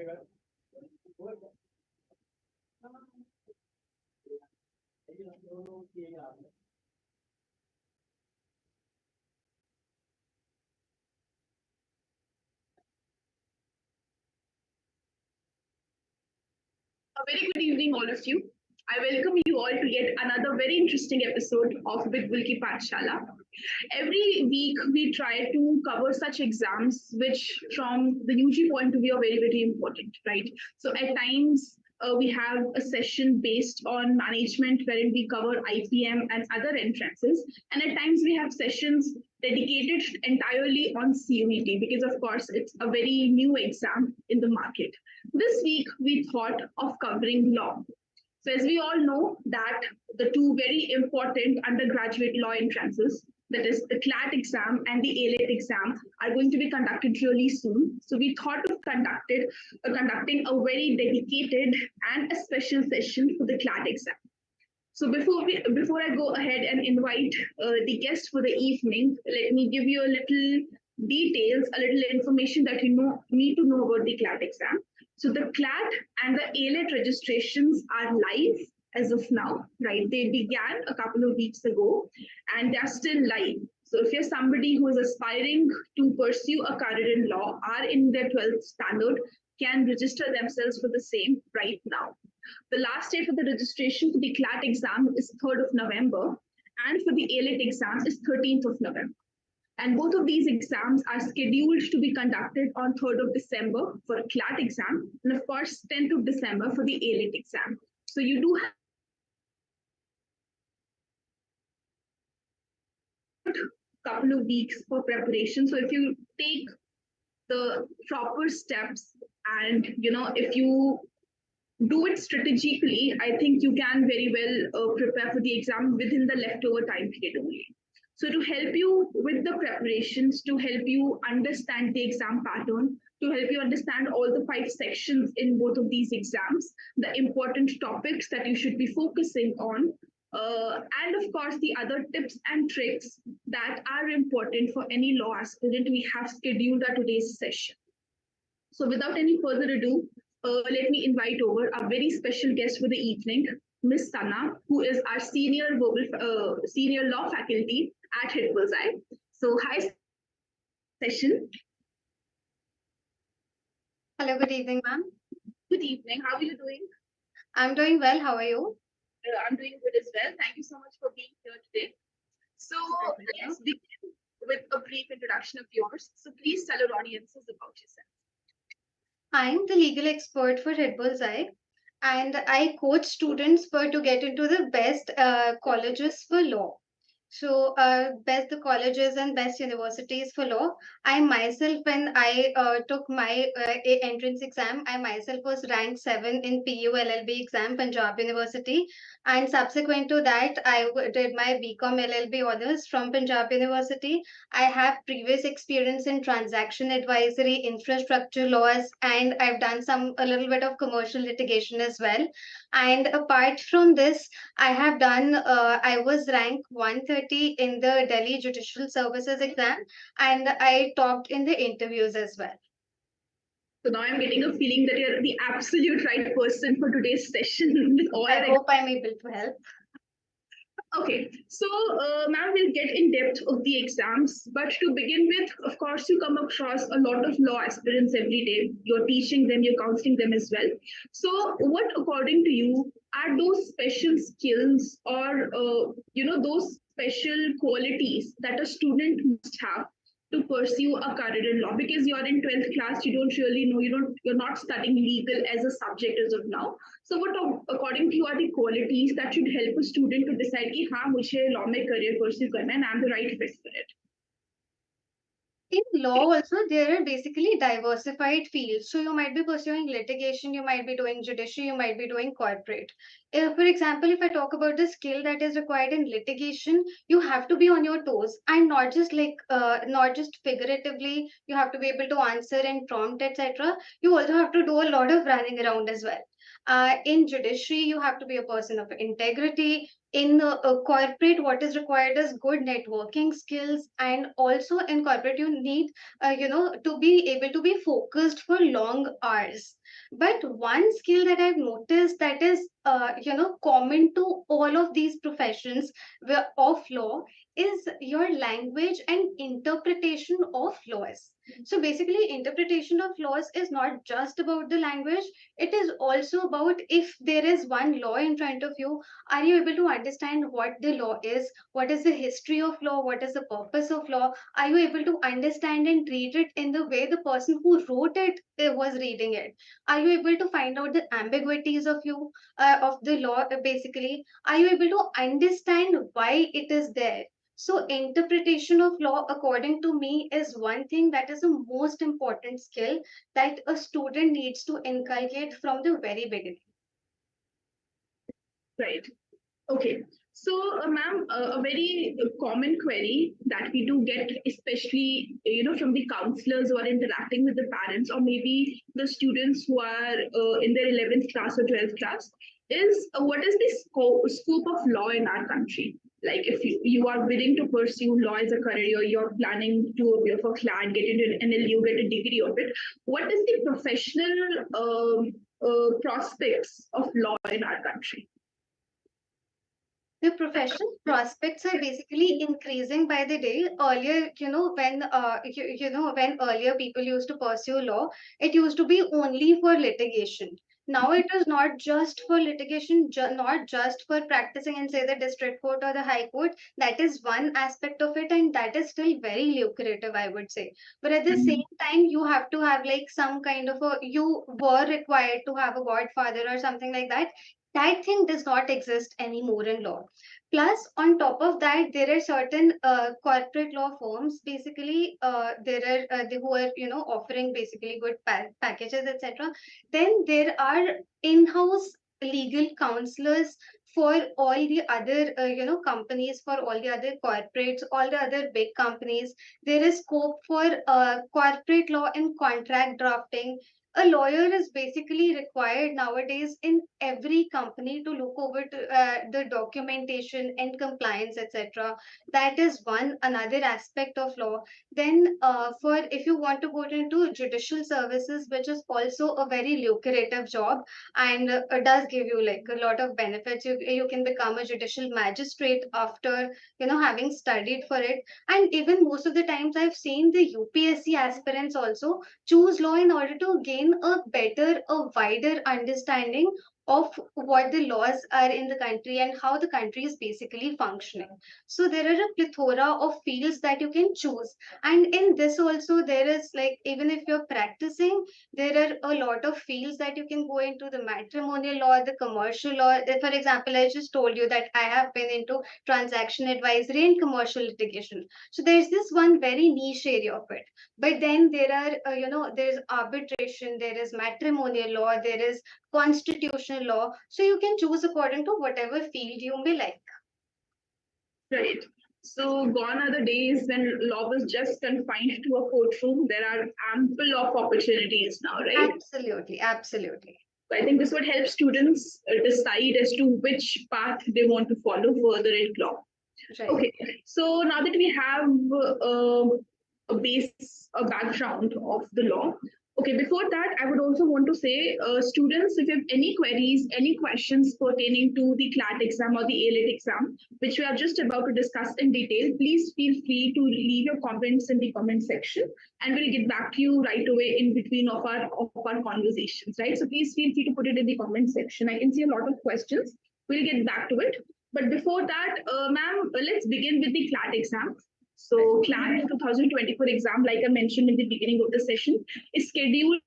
A very good evening, all of you. I welcome you all to yet another very interesting episode of BBKP Pathshala. Every week, we try to cover such exams which, from the UG point of view, are very, very important, right? So, at times, we have a session based on management wherein we cover IPM and other entrances. And at times, we have sessions dedicated entirely on CUET because, of course, it's a very new exam in the market. This week, we thought of covering law. So as we all know that the two very important undergraduate law entrances, that is the CLAT exam and the AILET exam, are going to be conducted really soon. So we thought of conducting a very dedicated and a special session for the CLAT exam. So before I go ahead and invite the guest for the evening, let me give you a little details, a little information that you need to know about the CLAT exam. So the CLAT and the AILET registrations are live as of now, right? They began a couple of weeks ago and they're still live. So if you're somebody who is aspiring to pursue a career in law, are in their 12th standard, can register themselves for the same right now. The last date for the registration for the CLAT exam is 3rd of November, and for the AILET exam is 13th of November. And both of these exams are scheduled to be conducted on 3rd of December for a CLAT exam, and of course, 10th of December for the AILET exam. So you do have a couple of weeks for preparation. So if you take the proper steps and, if you do it strategically, I think you can very well prepare for the exam within the leftover time period only. So to help you with the preparations, to help you understand the exam pattern, to help you understand all the 5 sections in both of these exams, the important topics that you should be focusing on, and of course the other tips and tricks that are important for any law aspirant, we have scheduled our today's session. So without any further ado, let me invite over a very special guest for the evening, Miss Sana, who is our senior law faculty at Hitbullseye. So hi, session. Hello, good evening, ma'am. Good evening. How are you doing? I'm doing well. How are you? I'm doing good as well. Thank you so much for being here today. So let's begin with a brief introduction of yours. So please tell our audiences about yourself. I'm the legal expert for Hitbullseye, and I coach students to get into the best colleges for law. So, best the colleges and best universities for law. I myself, when I took my entrance exam, I myself was ranked 7 in PU LLB exam, Punjab University. And subsequent to that, I did my BCom LLB honors from Punjab University. I have previous experience in transaction advisory, infrastructure laws, and I've done a little bit of commercial litigation as well. And apart from this, I was ranked 130 in the Delhi Judicial Services exam, and I topped in the interviews as well. So now I'm getting a feeling that you're the absolute right person for today's session. I hope I'm able to help. Okay, so ma'am, we'll get in depth of the exams, but to begin with, of course, you come across a lot of law aspirants every day. You're teaching them, you're counseling them as well. So what, according to you, are those special skills or, those special qualities that a student must have to pursue a career in law? Because you're in 12th class, you don't really know, you're not studying legal as a subject as of now. So what, according to you, are the qualities that should help a student to decide कि हाँ मुझे law में career pursue करना है and I'm the right fit for it? In law also, there are basically diversified fields. So you might be pursuing litigation, you might be doing judiciary, you might be doing corporate. For example, if I talk about the skill that is required in litigation, you have to be on your toes, and not just figuratively. You have to be able to answer in prompt, etc. You also have to do a lot of running around as well. In judiciary, you have to be a person of integrity. In corporate, what is required is good networking skills, and also in corporate you need to be able to be focused for long hours. But one skill that I've noticed that is common to all of these professions of law is your language and interpretation of laws. So basically, interpretation of laws is not just about the language, it is also about, if there is one law in front of you, are you able to understand what the law is, what is the history of law, what is the purpose of law? Are you able to understand and treat it in the way the person who wrote it was reading it? Are you able to find out the ambiguities of the law, basically? Are you able to understand why it is there? So interpretation of law, according to me, is one thing that is the most important skill that a student needs to inculcate from the very beginning. Right. Okay. So, ma'am, a very common query that we do get, especially from the counselors who are interacting with the parents, or maybe the students who are in their 11th class or 12th class, is what is the scope of law in our country? Like, if you are willing to pursue law as a career, you're planning to appear for CLAT, get into an NLU, get a degree of it. What is the professional prospects of law in our country? The professional prospects are basically increasing by the day. Earlier, when earlier people used to pursue law, it used to be only for litigation. Now it is not just for litigation, not just for practicing in, say, the district court or the high court. That is one aspect of it, and that is still very lucrative, I would say. But at the same time, you have to have like some kind of you were required to have a godfather or something like that. That thing does not exist anymore in law. Plus, on top of that, there are certain corporate law firms. Basically, there are who are offering basically good packages, etc. Then there are in-house legal counselors for all the other companies, for all the other corporates, all the other big companies. There is scope for corporate law and contract drafting. A lawyer is basically required nowadays in every company to look over the documentation and compliance, etc. That is one another aspect of law. Then for if you want to go into judicial services, which is also a very lucrative job, and does give you like a lot of benefits. You can become a judicial magistrate after having studied for it. And even most of the times I've seen the UPSC aspirants also choose law in order to gain a better, a wider understanding of what the laws are in the country and how the country is basically functioning. So there are a plethora of fields that you can choose. And in this also, there is like, even if you're practicing, there are a lot of fields that you can go into: the matrimonial law, the commercial law. For example, I just told you that I have been into transaction advisory and commercial litigation. So there's this one very niche area of it. But then there are there's arbitration, there is matrimonial law, there is constitutional law. So you can choose according to whatever field you may like. Right. So gone are the days when law was just confined to a courtroom. There are ample of opportunities now, right? Absolutely, absolutely. So I think this would help students decide as to which path they want to follow further in law. Right. Okay, so now that we have a background of the law, okay, before that, I would also want to say, students, if you have any queries, any questions pertaining to the CLAT exam or the AILET exam, which we are just about to discuss in detail, please feel free to leave your comments in the comment section, and we'll get back to you right away in between of our conversations, right? So please feel free to put it in the comment section. I can see a lot of questions. We'll get back to it. But before that, ma'am, let's begin with the CLAT exam. So CLAT 2024 exam, like I mentioned in the beginning of the session, is scheduled.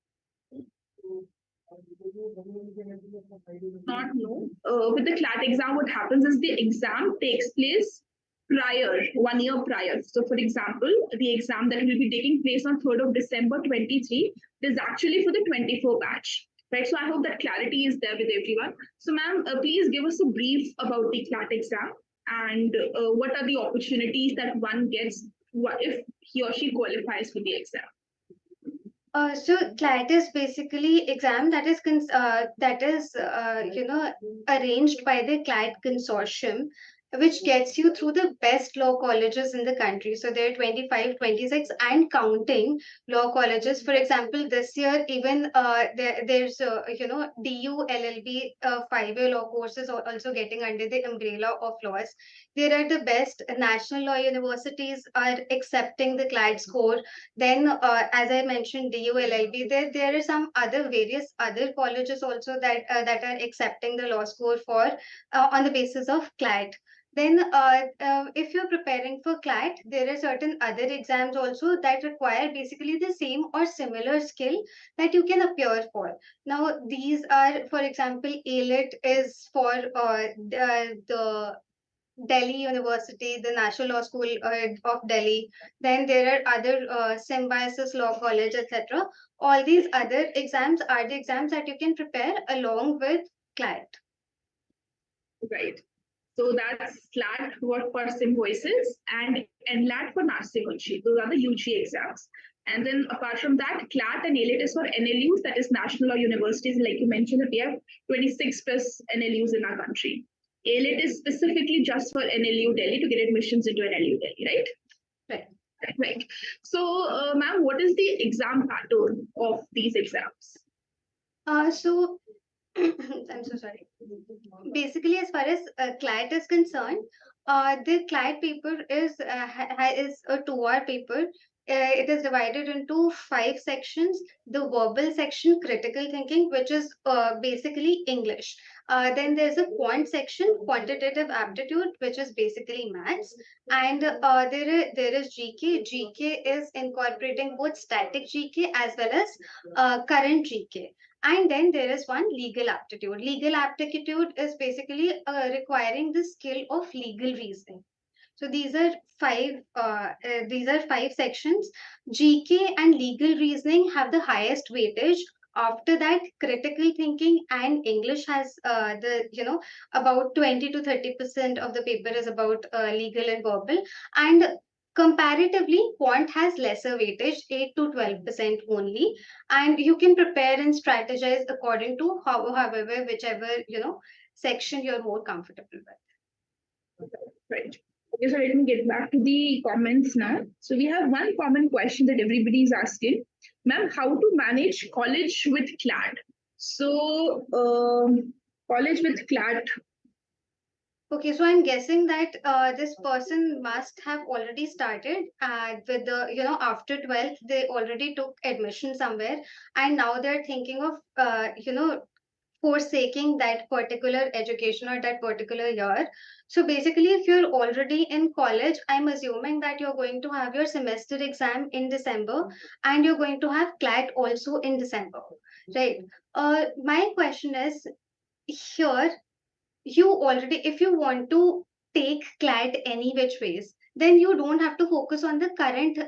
Not know. With the CLAT exam, what happens is the exam takes place prior, 1 year prior. So for example, the exam that will be taking place on 3rd of December 23 is actually for the 24 batch. Right, so I hope that clarity is there with everyone. So ma'am, please give us a brief about the CLAT exam and what are the opportunities that one gets if he or she qualifies for the exam. So CLAT is basically exam that is arranged by the CLAT consortium, which gets you through the best law colleges in the country. So there are 25, 26, and counting law colleges. For example, this year even there's DU LLB 5-year law courses are also getting under the umbrella of laws. There are the best national law universities are accepting the CLAT score. Then, as I mentioned, DULLB, there are some other various other colleges also that are accepting the law score for on the basis of CLAT. Then, if you're preparing for CLAT, there are certain other exams also that require basically the same or similar skill that you can appear for. Now, these are, for example, AILET is for the Delhi University, the National Law School of Delhi. Then there are other Symbiosis Law College, etc. All these other exams are the exams that you can prepare along with CLAT. Right. So that's SLAT for Symbiosis and NLAT for Narsimulchi. Those are the UG exams. And then apart from that, CLAT and AILET is for NLUs, that is National Law Universities. Like you mentioned, that we have 26 plus NLUs in our country. AILET is specifically just for NLU Delhi to get admissions into NLU Delhi, right? Right. Right. So, ma'am, what is the exam pattern of these exams? So I'm so sorry. Basically, as far as CLAT is concerned, the CLAT paper is a 2-hour paper. It is divided into 5 sections. The verbal section, critical thinking, which is basically English. Then there's a quant section, quantitative aptitude, which is basically maths. And there is GK. GK is incorporating both static GK as well as current GK. And then there is one legal aptitude. Legal aptitude is basically requiring the skill of legal reasoning. So these are 5 sections. GK and legal reasoning have the highest weightage. After that, critical thinking and English has about 20 to 30% of the paper is about legal and verbal. And comparatively, quant has lesser weightage, 8 to 12% only, and you can prepare and strategize according to however whichever section you're more comfortable with. Right. Okay, so let me get back to the comments now. So we have one common question that everybody is asking, ma'am, how to manage college with CLAT? So college with CLAT. Okay, so I'm guessing that this person must have already started with the, after 12th, they already took admission somewhere, and now they're thinking of, forsaking that particular education or that particular year. So basically, if you're already in college, I'm assuming that you're going to have your semester exam in December and you're going to have CLAT also in December, right? My question is here, you already, if you want to take CLAT any which ways, then you don't have to focus on the current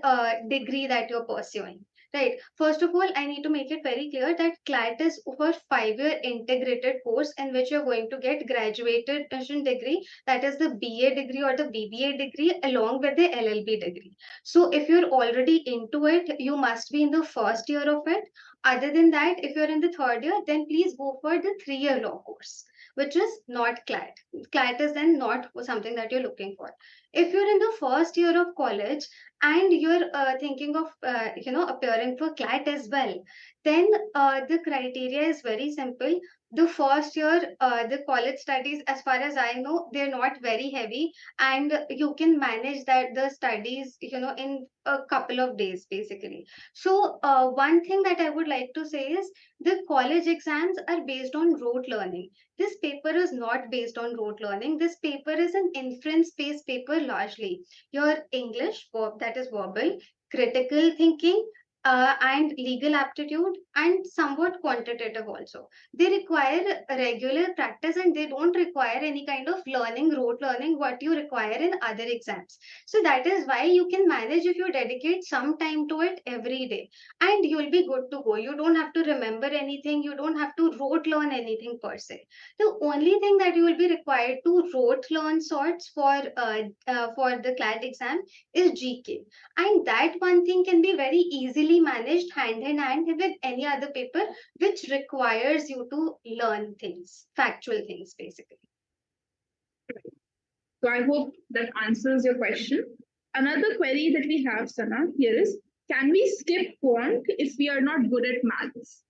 degree that you're pursuing. Right. First of all, I need to make it very clear that CLAT is over 5-year integrated course in which you're going to get graduated degree, that is the BA degree or the BBA degree along with the LLB degree. So if you're already into it, you must be in the first year of it. Other than that, if you're in the third year, then please go for the 3-year law course, which is not CLAT. CLAT is then not something that you're looking for. If you're in the first year of college and you're thinking of appearing for CLAT as well, then the criteria is very simple. The first year, the college studies, as far as I know, they're not very heavy, and you can manage the studies, in a couple of days, basically. So, one thing that I would like to say is the college exams are based on rote learning. This paper is not based on rote learning. This paper is an inference-based paper largely. Your English, that is verbal, critical thinking, and legal aptitude, and somewhat quantitative also. They require regular practice and they don't require any kind of learning, rote learning, what you require in other exams. So that is why you can manage if you dedicate some time to it every day, and you'll be good to go. You don't have to remember anything, you don't have to rote learn anything per se. The only thing that you will be required to rote learn sorts for the CLAT exam is GK, and that one thing can be very easily be managed hand in hand with any other paper which requires you to learn things, factual things basically. So I hope that answers your question. Another query that we have, Sana, here is, can we skip quant if we are not good at maths?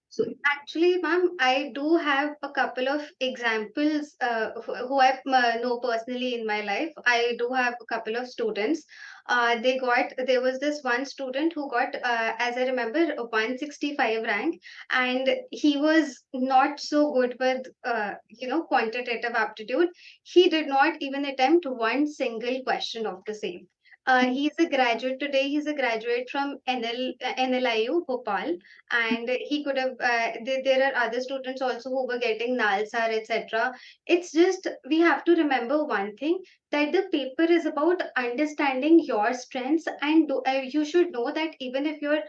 So Actually, ma'am, I do have a couple of examples who I know personally in my life. I do have a couple of students. There was this one student who got, as I remember, a 165 rank, and he was not so good with, quantitative aptitude. He did not even attempt one single question of the same. He's a graduate today. He's a graduate from NLIU Bhopal, and he could have there are other students also who were getting nalsar, etc. It's just we have to remember one thing, that the paper is about understanding your strengths, and you should know that even if you're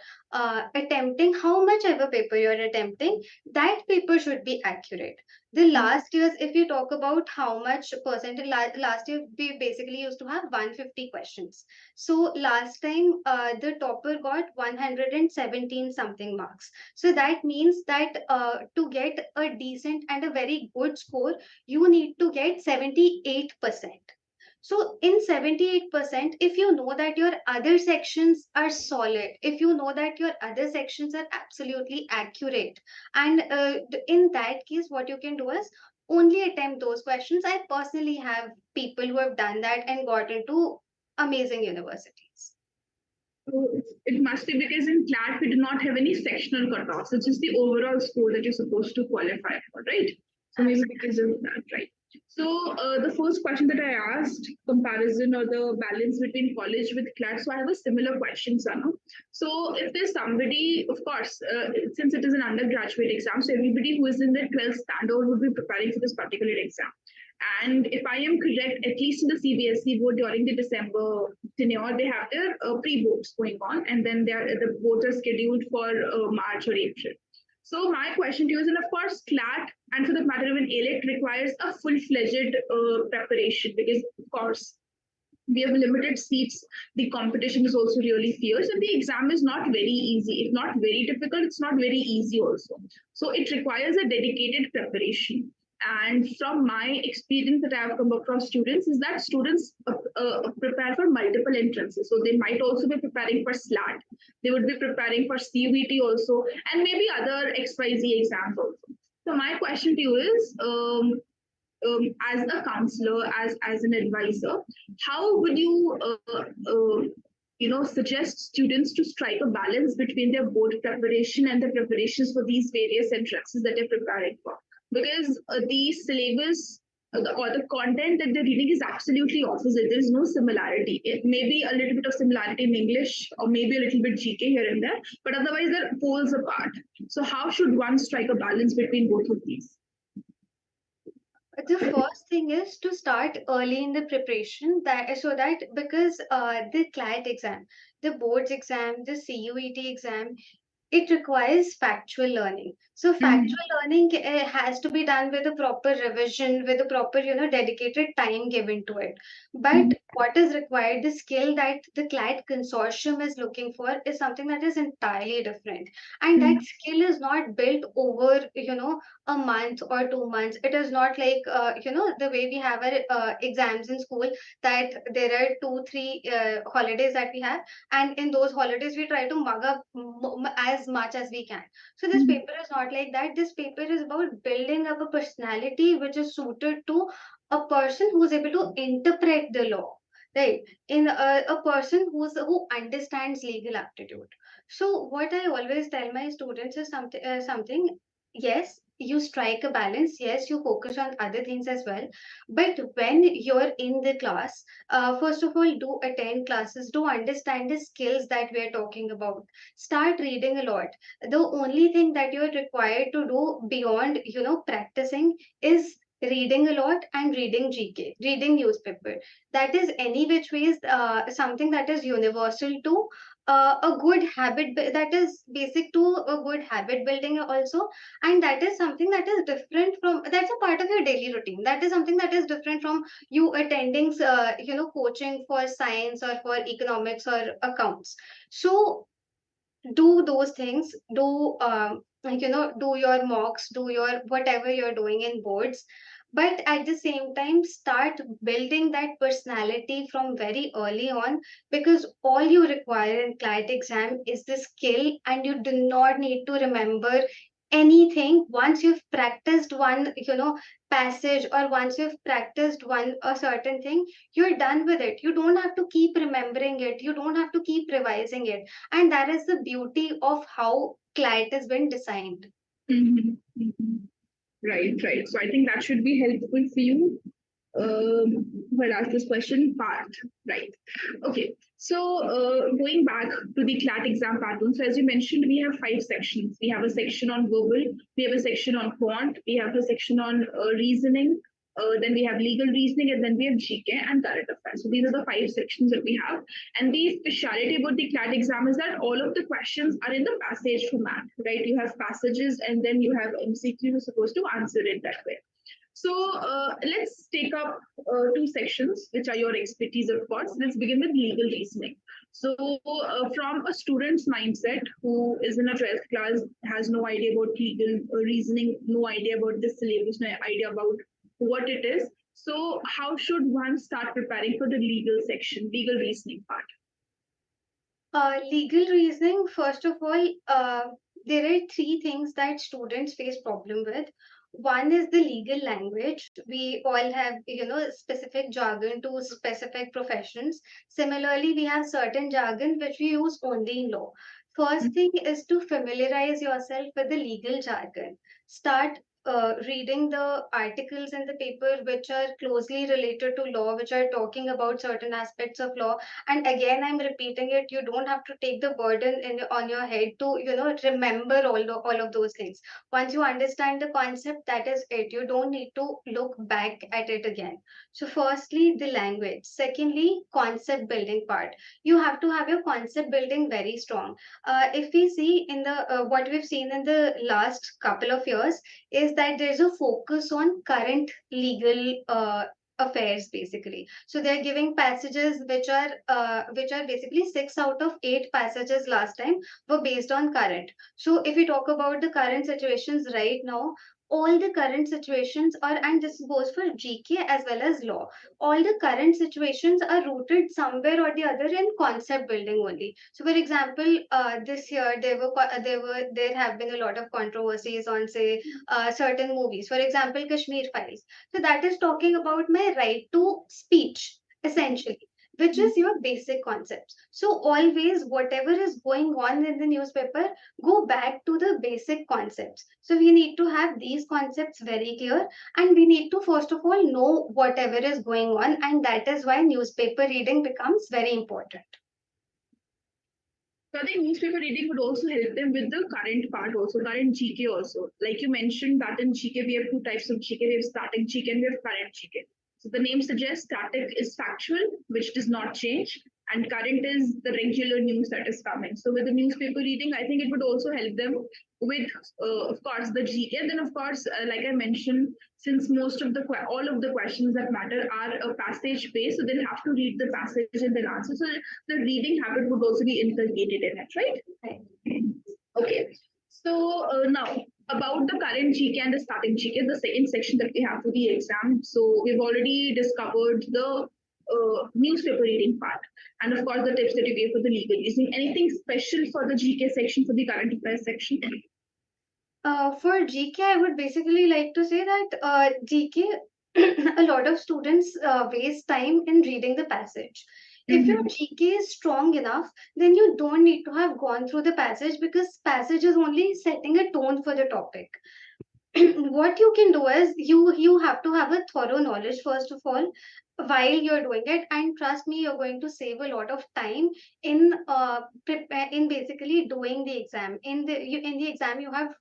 attempting how much ever paper you're attempting, that paper should be accurate. The last years, if you talk about how much percentage, last year we basically used to have 150 questions. So last time, the topper got 117 something marks. So that means that to get a decent and a very good score, you need to get 78%. So in 78%, if you know that your other sections are solid, if you know that your other sections are absolutely accurate, and in that case, what you can do is only attempt those questions. I personally have people who have done that and got into amazing universities. it must be because in CLAT we do not have any sectional cutoffs. It's just the overall score that you're supposed to qualify for, right? So maybe because of that, right? So the first question that I asked, comparison or the balance between college with CLAT. So I have a similar question, Sana. So if there's somebody, of course, since it is an undergraduate exam, so everybody who is in the 12th standard would be preparing for this particular exam. And if I am correct, at least in the CBSE board during the December tenure, they have their pre-boards going on, and then the boards are scheduled for March or April. So my question to you is, and of course, CLAT and for the matter even AILET requires a full-fledged preparation because, of course, we have limited seats. The competition is also really fierce, and the exam is not very easy. If not very difficult, it's not very easy also. So it requires a dedicated preparation. And from my experience that I have come across students is that students prepare for multiple entrances. So they might also be preparing for SLAT. They would be preparing for CUET also, and maybe other XYZ exams also. So my question to you is, as a counselor, as an advisor, how would you suggest students to strike a balance between their board preparation and the preparations for these various entrances that they're preparing for? Because the syllabus or the content that they're reading is absolutely opposite. There is no similarity. It may be a little bit of similarity in English or maybe a little bit GK here and there, but otherwise they're poles apart. So how should one strike a balance between both of these? The first thing is to start early in the preparation, that so that because the CLAT exam, the boards exam, the CUET exam, it requires factual learning. So Mhm. factual learning has to be done with a proper revision, with a proper, dedicated time given to it. But what is required, the skill that the CLAT consortium is looking for is something that is entirely different. And that Mhm. skill is not built over, a month or 2 months. It is not like, the way we have our exams in school, that there are 2, 3 holidays that we have, and in those holidays we try to mug up as much as we can. So this Mhm. paper is not like that. This paper is about building up a personality which is suited to a person who is able to interpret the law, right? In a person who understands legal aptitude. So what I always tell my students is something. Yes, you strike a balance. Yes, you focus on other things as well. But when you're in the class, first of all, do attend classes, do understand the skills that we are talking about. Start reading a lot. The only thing that you're required to do beyond, practicing is reading a lot and reading GK, reading newspaper. That is any which ways something that is universal to a good habit, that is basic to a good habit building also. And that is something that is different from, that's a part of your daily routine. That is something that is different from you attending coaching for science or for economics or accounts. So do those things, do do your mocks, do your whatever you're doing in boards, but at the same time start building that personality from very early on, because all you require in CLAT exam is the skill, and you do not need to remember anything. Once you've practiced one passage, or once you've practiced one a certain thing, you're done with it. You don't have to keep remembering it, you don't have to keep revising it. And that is the beauty of how CLAT has been designed. Mhm, mhm. Right, right. So I think that should be helpful for you. Well, ask this question part, right? Okay. So going back to the CLAT exam pattern. So as you mentioned, we have 5 sections. We have a section on verbal, we have a section on quant, we have a section on reasoning, then we have legal reasoning, and then we have GK and current affairs. So these are the 5 sections that we have. And the speciality about the CLAT exam is that all of the questions are in the passage format, right? You have passages and then you have MCQ, you're supposed to answer it that way. So let's take up 2 sections, which are your expertise, of course. Let's begin with legal reasoning. So, from a student's mindset who is in a 12th class, has no idea about legal reasoning, no idea about the syllabus, no idea about what it is. So, how should one start preparing for the legal section, legal reasoning part? Legal reasoning, first of all, there are three things that students face problem with. One is the legal language. We all have, specific jargon to specific professions. Similarly, we have certain jargon which we use only in law. First thing is to familiarize yourself with the legal jargon. Start reading the articles in the paper which are closely related to law, which are talking about certain aspects of law. And again, I'm repeating it, you don't have to take the burden on your head to remember all of those things. Once you understand the concept, that is it. You don't need to look back at it again. So firstly, the language. Secondly, concept building part. You have to have your concept building very strong. If we see in the what we've seen in the last couple of years is that there's a focus on current legal affairs, basically. So they're giving passages which are basically 6 out of 8 passages last time were based on current. So if we talk about the current situations right now, all the current situations are, and this goes for GK as well as law, all the current situations are rooted somewhere or the other in concept building only. So for example, this year there have been a lot of controversies on, say, certain movies. For example, Kashmir Files. So that is talking about my right to speech, essentially, which is your basic concepts. So always, whatever is going on in the newspaper, go back to the basic concepts. So we need to have these concepts very clear, and we need to first of all know whatever is going on, and that is why newspaper reading becomes very important. So I think newspaper reading would also help them with the current part also, current GK also. Like you mentioned that in GK we have 2 types of GK. We have static GK and we have current GK. So the name suggests static is factual, which does not change, and current is the regular news that is coming. So with the newspaper reading, I think it would also help them with, of course, the GK. And then, of course, like I mentioned, since most of the all of the questions that matter are a passage based, so they'll have to read the passage and then answer. So the reading habit would also be inculcated in it, right? Right. Okay. So now about the current GK and the starting GK, the second section that we have for the exam. So we've already discovered the newspaper reading part, and of course the tips that you gave for the legal reasoning. Anything special for the GK section, for the current affairs section? For GK, I would basically like to say that GK, a lot of students waste time in reading the passage. If your Mm-hmm. GK is strong enough, then you don't need to have gone through the passage, because passage is only setting a tone for the topic. What you can do is you have to have a thorough knowledge first of all while you're doing it, and trust me, you're going to save a lot of time in in basically doing the exam. In the exam you have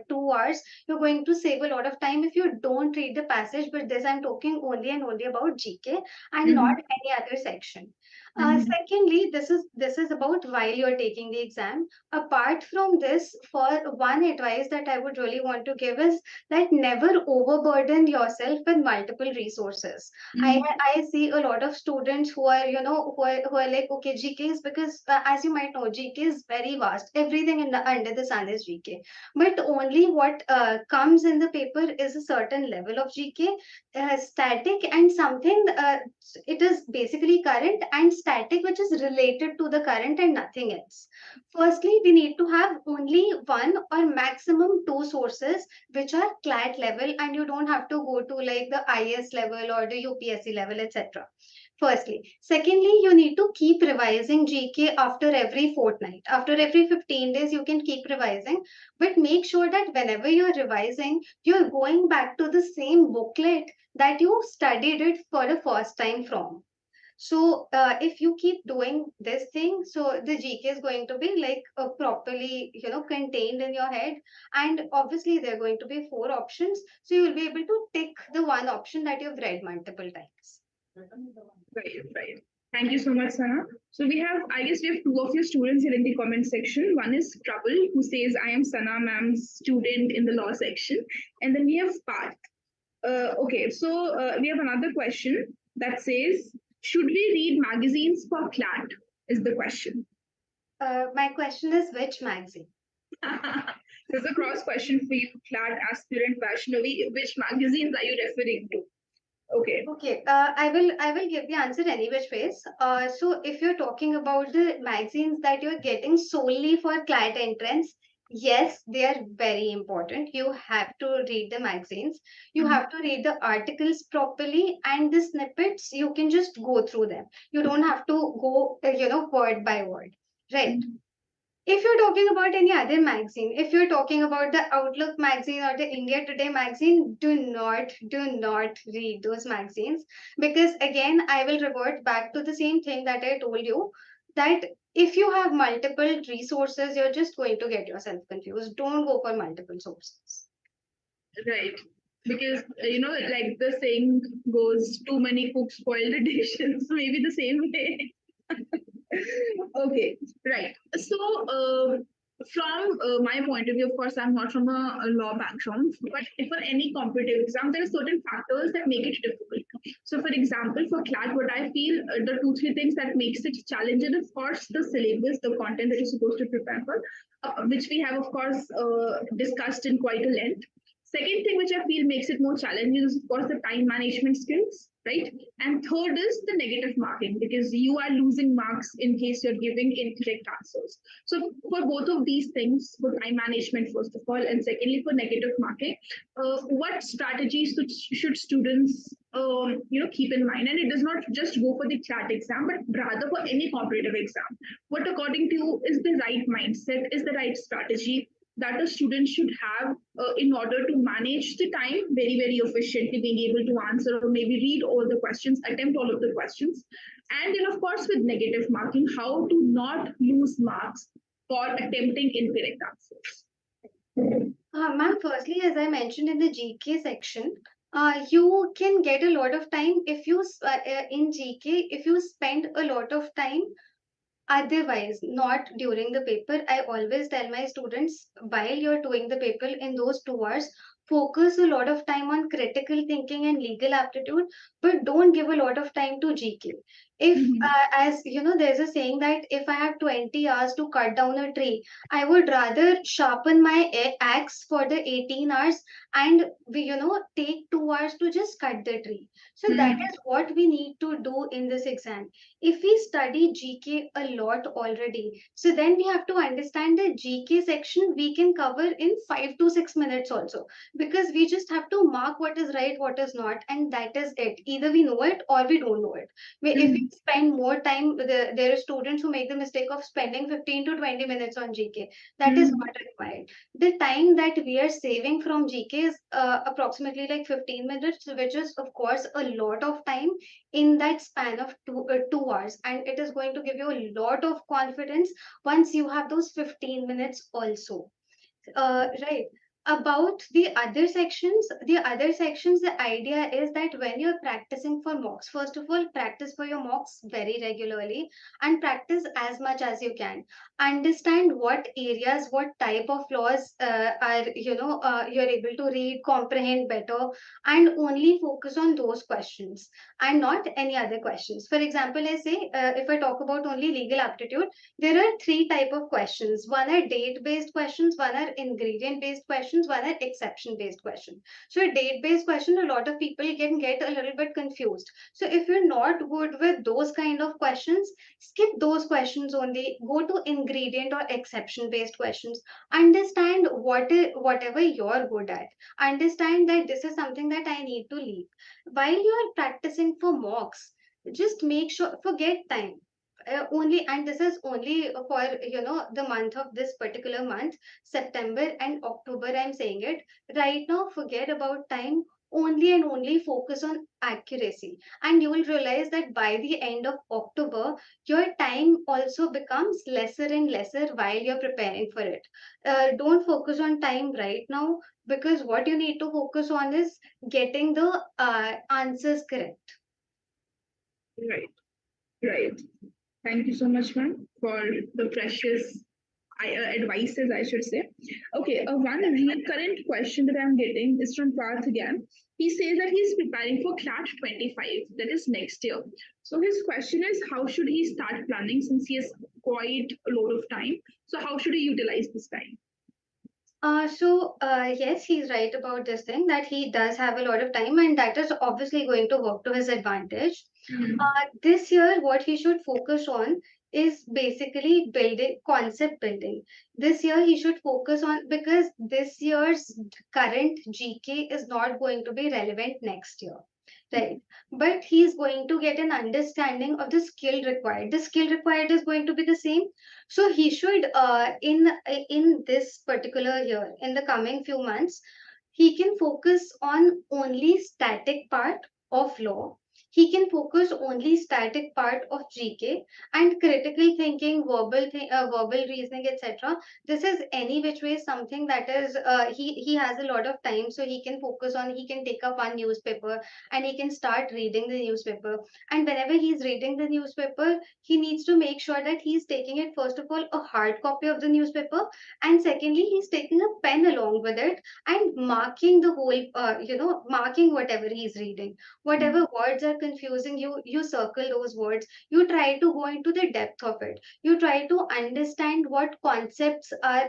2 hours. You're going to save a lot of time if you don't read the passage, but this I'm talking only and only about GK and not Mm-hmm. any other section. Mm-hmm. Secondly, this is about while you're taking the exam. Apart from this, for one advice that I would really want to give is that never overburden yourself with multiple resources. I, Mm-hmm. I see a lot of students who are, who are like, okay, GK is because, as you might know, GK is very vast. Everything under the sun is GK. But only what comes in the paper is a certain level of GK, static, and something, it is basically current and static, which is related to the current and nothing else. Firstly, we need to have only one or maximum two sources which are CLAT level, and you don't have to go to like the IS level or the UPSC level, etc. Firstly. Secondly, you need to keep revising GK after every fortnight. After every 15 days, you can keep revising, but make sure that whenever you're revising, you're going back to the same booklet that you studied it for the first time from. So if you keep doing this thing, so the GK is going to be like properly, contained in your head. And obviously there are going to be four options. So you will be able to tick the one option that you've read multiple times. Right, right. Thank you so much, Sana. So I guess we have two of your students here in the comment section. One is Trouble, who says, I am Sana ma'am's student in the law section. And then we have Parth. Okay, so we have another question that says, should we read magazines for CLAT? Is the question. My question is, which magazine? There's a cross question for you, CLAT aspirant Vaishnavi. Which magazines are you referring to? Okay. Okay. I will give the answer any which ways. So if you're talking about the magazines that you're getting solely for CLAT entrance, yes, they are very important. You have to read the magazines. You have to read the articles properly, and the snippets you can just go through them. You don't have to go, word by word, right? If you're talking about any other magazine, if you're talking about the Outlook magazine or the India Today magazine, do not read those magazines, because again, I will revert back to the same thing that I told you, that if you have multiple resources, you're just going to get yourself confused. Don't go for multiple sources. Right. Because, like the saying goes, too many cooks spoil the dishes. Maybe the same way. Okay, right. So, from my point of view, of course, I'm not from a law background, but if for any competitive exam, there are certain factors that make it difficult. So, for example, for CLAT, what I feel the two, three things that makes it challenging is, of course, the syllabus, the content that you're supposed to prepare for, which we have, of course, discussed in quite a length. Second thing which I feel makes it more challenging is, of course, the time management skills, right? And third is the negative marking, because you are losing marks in case you're giving incorrect answers. So for both of these things, for time management, first of all, and secondly, for negative marking, what strategies should students keep in mind? And it does not just go for the CLAT exam, but rather for any competitive exam. What according to you is the right mindset, is the right strategy that a student should have in order to manage the time very, very efficiently, being able to answer or maybe read all the questions, attempt all of the questions. And then, of course, with negative marking, how to not lose marks for attempting incorrect answers. Ma'am, firstly, as I mentioned in the GK section, you can get a lot of time if in GK, if you spend a lot of time otherwise, not during the paper. I always tell my students, while you're doing the paper in those 2 hours, focus a lot of time on critical thinking and legal aptitude, but don't give a lot of time to GK. If, as you know, there's a saying that if I have 20 hours to cut down a tree, I would rather sharpen my axe for the 18 hours and take 2 hours to just cut the tree. So that is what we need to do in this exam. If we study GK a lot already, so then we have to understand the GK section we can cover in 5 to 6 minutes also, because we just have to mark what is right, what is not, and that is it. Either we know it or we don't know it. If we spend more time, there are students who make the mistake of spending 15 to 20 minutes on GK. That is not required. The time that we are saving from GK is approximately like 15 minutes, which is of course a lot of time in that span of 2 hours, and it is going to give you a lot of confidence once you have those 15 minutes also. Right. About the other sections, the idea is that when you're practicing for mocks, first of all, practice for your mocks very regularly and practice as much as you can. Understand what areas, what type of laws are, you're able to read, comprehend better, and only focus on those questions and not any other questions. For example, I say, if I talk about only legal aptitude, there are three type of questions. One are date based questions, one are ingredient based questions, one are exception based question. So a date based question, a lot of people can get a little bit confused. So if you're not good with those kind of questions, skip those questions only, go to ingredient or exception based questions. Understand whatever you're good at. Understand that this is something that I need to leave. While you're practicing for mocks, just make sure, forget time only, and this is only for the month of this particular month, September and October, I'm saying it right now. Forget about time, only and only focus on accuracy, and you will realize that by the end of October your time also becomes lesser and lesser while you're preparing for it. Don't focus on time right now, because what you need to focus on is getting the answers correct. Right, right. Thank you so much, ma'am, for the precious advices, I should say. Okay, one recurrent question that I'm getting is from Parth again. He says that he's preparing for CLAT 25, that is next year. So his question is, how should he start planning since he has quite a lot of time? So how should he utilize this time? Yes, he's right about this thing, that he does have a lot of time, and that is obviously going to work to his advantage. This year, what he should focus on is basically building, concept building. This year, he should focus on, because this year's current GK is not going to be relevant next year. Right. But he's going to get an understanding of the skill required. The skill required is going to be the same. So he should, in this particular year, in the coming few months, he can focus on only static part of law. He can focus only static part of GK, and critical thinking, verbal reasoning, etc. This is any which way something that is, he has a lot of time, so he can focus on. He can take up one newspaper and he can start reading the newspaper. And whenever he's reading the newspaper, he needs to make sure that he's taking it, first of all, a hard copy of the newspaper, and secondly, he's taking a pen along with it and marking the whole, marking whatever he's reading. Whatever words are confusing you, you circle those words. You try to go into the depth of it. You try to understand what concepts are,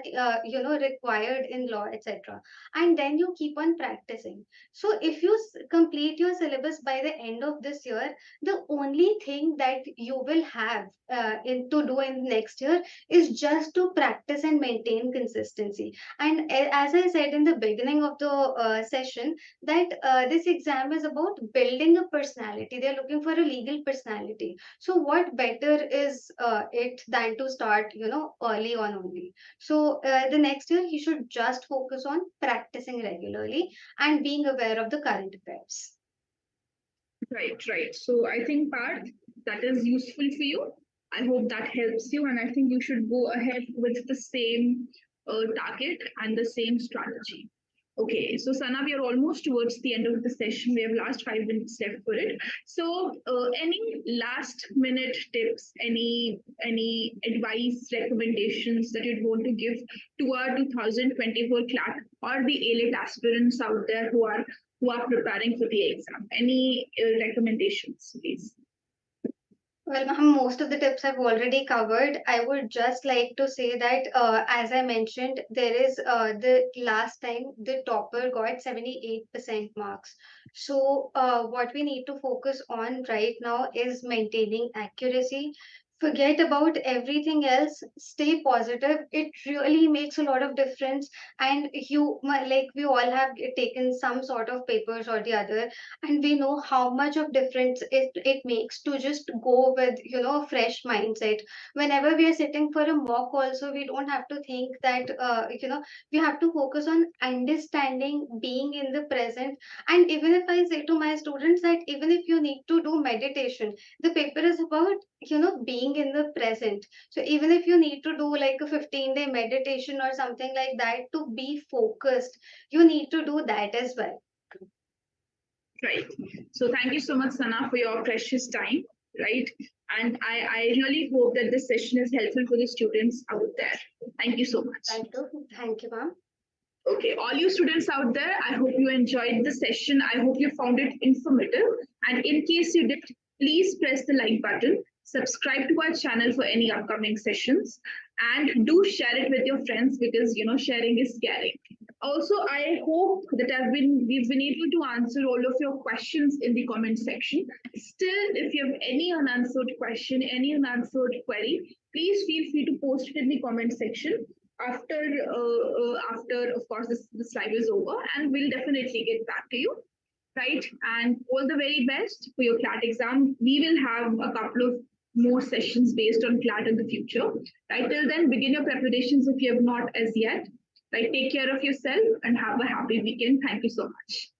required in law, etc. And then you keep on practicing. So if you complete your syllabus by the end of this year, the only thing that you will have to do in next year is just to practice and maintain consistency. And as I said in the beginning of the session, that this exam is about building a personality. They're looking for a legal personality. So what better is it than to start, early on only. So the next year he should just focus on practicing regularly and being aware of the current affairs. Right, right. So I think, Parth, that is useful for you. I hope that helps you, and I think you should go ahead with the same target and the same strategy. Okay, so Sana, we are almost towards the end of the session. We have last 5 minutes left for it. So, any last minute tips, any advice, recommendations that you'd want to give to our 2024 CLAT or the AILET aspirants out there who are preparing for the exam? Any recommendations, please? Well, ma'am, most of the tips I've already covered. I would just like to say that, as I mentioned, there is the last time the topper got 78% marks. So, what we need to focus on right now is maintaining accuracy. Forget about everything else. Stay positive. It really makes a lot of difference. And like we all have taken some sort of papers or the other, and we know how much of difference it makes to just go with a fresh mindset. Whenever we are sitting for a mock also, we don't have to think that we have to focus on understanding, being in the present. And even if I say to my students that even if you need to do meditation, the paper is about being in the present. So even if you need to do like a 15-day meditation or something like that to be focused, you need to do that as well. Right. So thank you so much, Sana, for your precious time. Right. And I really hope that this session is helpful for the students out there. Thank you so much. Thank you, ma'am. Okay, all you students out there, I hope you enjoyed the session. I hope you found it informative. And in case you did, please press the like button, subscribe to our channel for any upcoming sessions, and do share it with your friends because sharing is caring. Also, I hope that we've been able to answer all of your questions in the comment section. Still, if you have any unanswered question, any unanswered query, please feel free to post it in the comment section after of course this live is over, and we'll definitely get back to you, right? And all the very best for your CLAT exam. We will have a couple of more sessions based on CLAT in the future, right? Till then, begin your preparations if you have not as yet, right? Take care of yourself and have a happy weekend. Thank you so much.